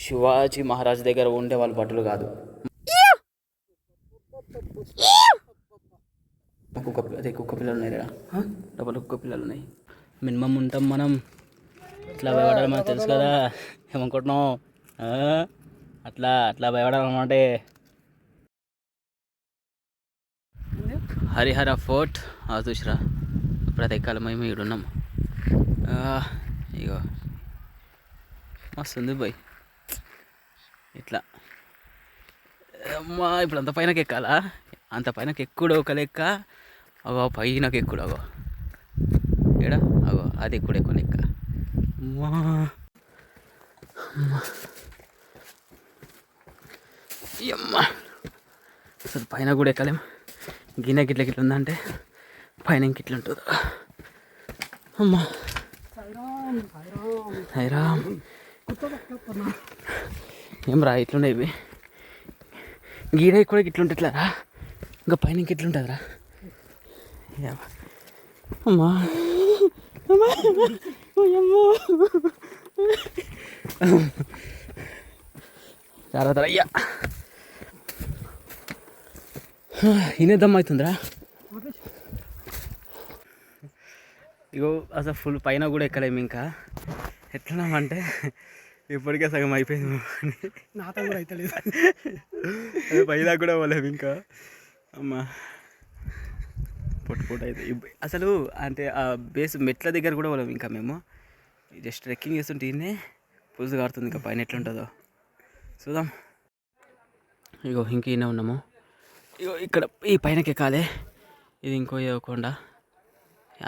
శివాజీ మహారాజ్ దగ్గర ఉండే వాళ్ళ బట్టలు కాదు. కుక్క పిల్లలు ఉన్నాయి కదా, డబల్ కుక్క పిల్లలు ఉన్నాయి. మినిమం ఉంటాం మనం. ఇట్లా భయపడాలి మనకు తెలుసు కదా, ఏమనుకుంటున్నాం అట్లా అట్లా భయపడాలన్నమాట. హరిహర ఫోర్ట్ చూసిరా, ఇప్పుడైతే ఎక్కాలి మేము ఈడున్నాం. ఇగో మస్తుంది పోయి ఇట్లా. అమ్మా ఇప్పుడు అంత పైనకి ఎక్కాలా? అంత పైనకి ఎక్కుడు ఒక లెక్క, అగో పైనకి ఎక్కుడు, అగో ఏడ అగో అది ఎక్కుడు ఎక్కువ లెక్క. అమ్మా అమ్మా అసలు పైన కూడా ఎక్కలేం. గిన్నె గిట్ల గిట్ల ఉందంటే పైన ఇంకిట్లా ఉంటుంది. అమ్మా హైరామ్ ఏం రా ఇట్లుండే ఇవి. గీడ కూడా ఇట్లుంటట్లేరా, ఇంకా పైన ఇంకెట్లుంటుందిరా. అమ్మా చాలా అయ్యా ఇనేదమ్ అవుతుందిరా. ఇగో అసలు ఫుల్ పైన కూడా ఎక్కలేము. ఇంకా ఎట్లున్నామంటే ఇప్పటికే సగం అయిపోయింది. నాతో కూడా అయితే లేదు, అది పైదా కూడా పోలేము ఇంకా. అమ్మా పొట్టు అయితే అసలు అంటే ఆ బేస్ మెట్ల దగ్గర కూడా పోలేము ఇంకా. మేము జస్ట్ ట్రెక్కింగ్ చేస్తుంటే ఇన్నే పులుసు కారుతుంది. ఇంకా పైన ఎట్లుంటుందో చూద్దాం. ఇగో ఇంక ఈయన ఉన్నాము. ఇగో ఇక్కడ ఈ పైనకి ఎక్కాలి. ఇది ఇంకో కొండ,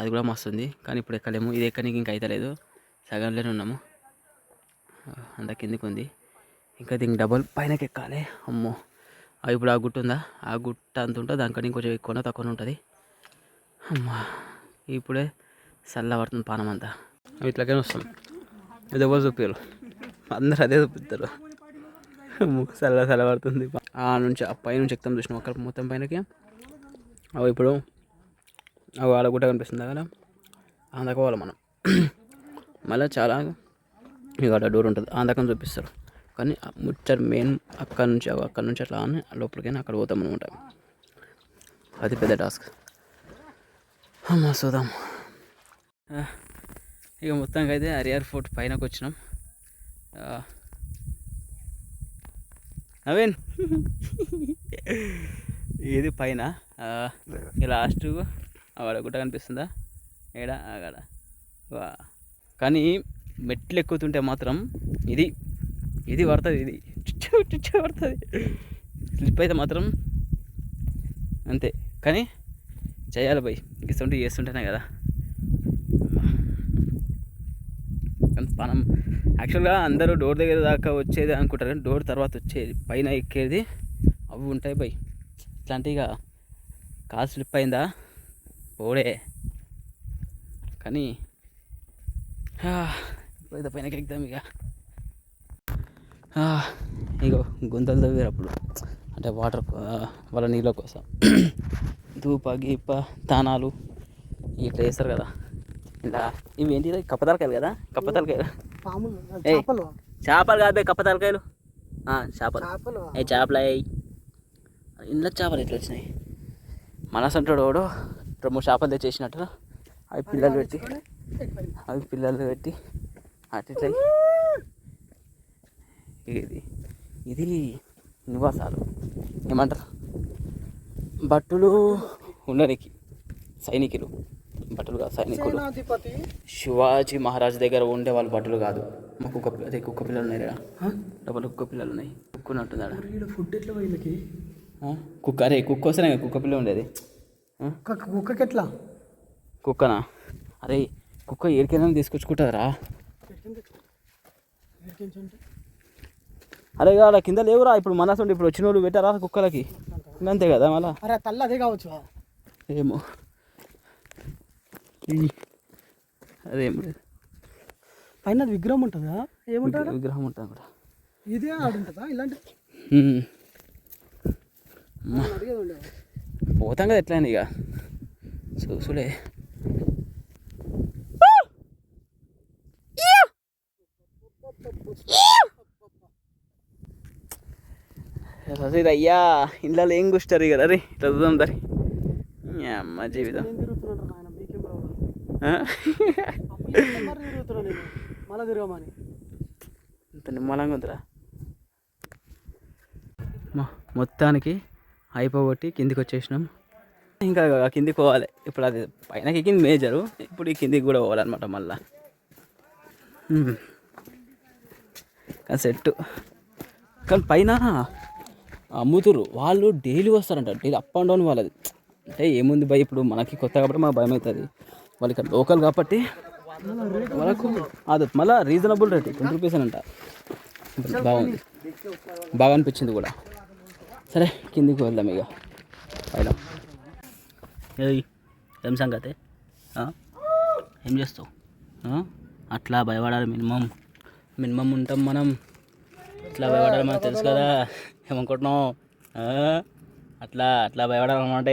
అది కూడా మస్తుంది కానీ ఇప్పుడు ఎక్కలేము. ఇది ఎక్కడానికి ఇంకా అయితే లేదు, సగంలోనే ఉన్నాము. అంత కిందికి ఉంది, ఇంకా దీనికి డబల్ పైనకి ఎక్కాలి. అమ్మో ఇప్పుడు ఆ గుట్ట ఉందా, ఆ గుట్ట అంత ఉంటుంది, దానికంటే ఇంకొంచెం ఎక్కువ తక్కువ ఉంటుంది. అమ్మా ఇప్పుడే చల్ల పడుతుంది పానం అంతా. ఇట్లాగైనా వస్తాం. ఇది ఎవరు చూపారు, అందరూ అదే చూపిస్తారు. చల్ల చల్ల పడుతుంది. ఆ నుంచి ఆ పై నుంచి ఎక్కుతాం చూసినాం అక్కడ మొత్తం పైనకి. అవి ఇప్పుడు అవి ఆడ గుట్ట కనిపిస్తుంది కదా, అందక పోవాలి మనం. మళ్ళీ చాలా ఇక అక్కడ డోర్ ఉంటుంది, అందకని చూపిస్తారు. కానీ ముచ్చట మెయిన్ అక్కడ నుంచి అట్లా అని లోపలికైనా అక్కడ పోతాం అనమాట. అది పెద్ద టాస్క్. అమ్మా చూద్దాం. ఇక మొత్తానికి అయితే హరిహర్ ఫోర్ట్ పైనకి వచ్చినాం. నవీన్ ఇది పైన లాస్ట్ ఆడ గుట్ట కనిపిస్తుందా ఏడా ఆగాడ. కానీ మెట్లు ఎక్కుతుంటే మాత్రం ఇది పడుతుంది, ఇది చుచ్చ పడుతుంది. స్లిప్ అయితే మాత్రం అంతే, కానీ చేయాలి పోయి చేస్తుంటేనే కదా. మనం యాక్చువల్గా అందరూ డోర్ దగ్గర దాకా వచ్చేది అనుకుంటారు, కానీ డోర్ తర్వాత వచ్చేది పైన ఎక్కేది అవి ఉంటాయి పోయి. ఇట్లాంటివి ఇక కాలు స్లిప్ అయిందా పోడే. కానీ ఇప్పుడైతే పైనకి ఎక్కుదాం. ఇగో గుంతలు తవ్వారు అప్పుడు, అంటే వాటర్ వాళ్ళ నీళ్ళ కోసం ధూప గీప తానాలు ఇట్లా చేస్తారు కదా. ఇలా ఇవి ఏంటి కప్పతలకాయలు కదా, కప్పతలకాయలు చేపలు కాదు కప్పతలకాయలు, చేపలు చేపలు ఇంట్లో చేపలు ఎట్లా వచ్చినాయి. మనసంటాడు వాడు 2-3 చేపలు తెచ్చేసినట్టు అవి పిల్లలు పెట్టి అటు ఇట్లా. ఇది నివాసాలు ఏమంటారు, బట్టలు ఉండడానికి సైనికులు, బట్టలు కాదు సైనికులు. శివాజీ మహారాజ్ దగ్గర ఉండే వాళ్ళ బట్టలు కాదు. మా కుక్క పిల్లలు ఉన్నాయి కదా, డబల్ కుక్క పిల్లలు ఉన్నాయి. కుక్కున్నట్టుంది ఆడ. ఫుడ్ ఎట్లా వీళ్ళకి కుక్క, అరే కుక్క వస్తేనే కుక్క పిల్ల ఉండేది. కుక్కకి ఎట్లా కుక్కనా? అరే కుక్క ఏడికైనా తీసుకొచ్చుకుంటుందిరా. అరే అలా కింద లేవురా, ఇప్పుడు మనసు ఇప్పుడు వచ్చిన వాళ్ళు పెట్టారా కుక్కలకి, అంతే కదా. మళ్ళీ అరే తల్ల అదే కావచ్చు, ఏమో అదేం లేదు. పైన విగ్రహం ఉంటుందా, ఏముంటుంది విగ్రహం ఉంటుంది కూడా. ఇదే ఆడుంటుందా ఇలాంటి? పోతాం కదా ఎట్లా ఇక చూసులే. సరే అయ్యా ఇంట్లో ఏం కూర్చుంటారు ఇక రే ఇట్లా చూద్దాం దరి అమ్మ జీవితం ఇంత నిమ్మలంగా ఉందిరా. మొత్తానికి అయిపోగొట్టి కిందికి వచ్చేసినాం. ఇంకా కిందికి పోవాలి ఇప్పుడు. అది పైనకి కింది మేజరు, ఇప్పుడు ఈ కిందికి కూడా పోవాలన్నమాట మళ్ళా. సెట్ కానీ పైన అమ్ముతురు వాళ్ళు, డైలీ వస్తారంట. డైలీ అప్ అండ్ డౌన్ వాళ్ళది. అంటే ఏముంది భయ్, ఇప్పుడు మనకి కొత్త కాబట్టి మాకు భయం అవుతుంది. వాళ్ళకి లోకల్ కాబట్టి వాళ్ళకు అది మళ్ళీ రీజనబుల్ రేట్, 20 రూపీస్ అంట. బాగుంది, బాగా అనిపించింది కూడా. సరే కిందికి వెళ్దాం ఇక. పైన ఏం సంగతి, ఏం చేస్తావు? అట్లా భయపడాలి, మినిమం ఉంటాం మనం. ఇట్లా భయపడాలి మనకు తెలుసు కదా, ఏమనుకుంటున్నావు? అట్లా భయపడాలన్నమాట.